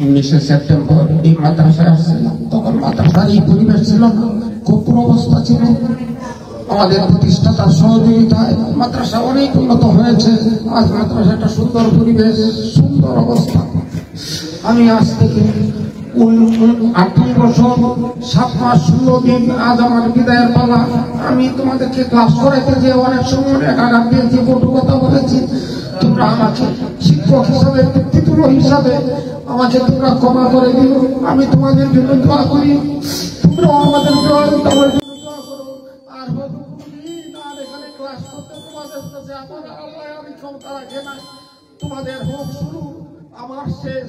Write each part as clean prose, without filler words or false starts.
19শে September এই মাদ্রাসায় আসছিলাম, তখন মাদ্রাসার এই পরিবেশ ছিল না, খুব অবস্থা ছিল। আমাদের প্রতিষ্ঠাতার সহযোগিতায় মাদ্রাসা অনেক উন্নত হয়েছে। আজ মাদ্রাসা একটা সুন্দর পরিবেশ, সুন্দর অবস্থা। আমি আজ থেকে 28 বছর 7 মাস 16 দিন আজ আমার বিদায়ের পালা। আমি তোমাদেরকে ক্লাস করাইতে যে অনেক সময় অনেক আঘাত দিয়েছি, কটু কথা বলেছি। তোমরা আমাকে শিক্ষক হিসাবে, ব্যক্তিত্ব হিসাবে আমাকে তোমরা ক্ষমা করে দিও। আমি তোমাদের জন্য দোয়া করি, তোমরা আমাদের জন্য দোয়া করো। আর এখানে ক্লাস করতে তোমাদের কাছে আমার আল্লাহ আমি ক্ষমতা রাখে না। তোমাদের হোক শুরু, আমার শেষ।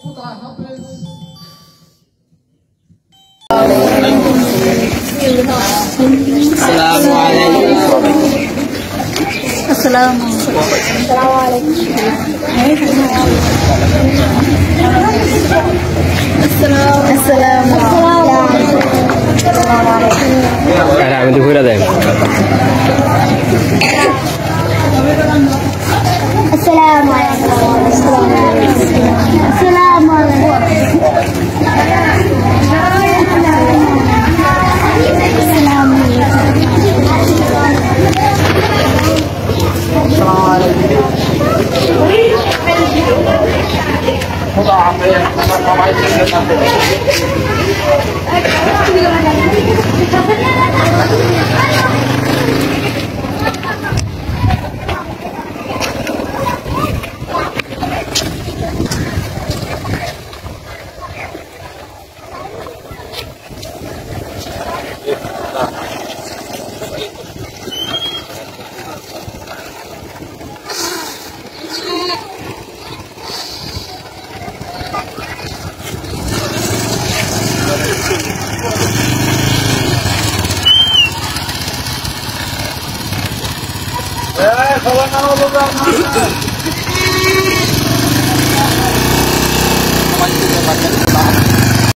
খুদা হাফেজ। السلام عليكم. আমি তো ঘুরে দেয়। السلام Kalau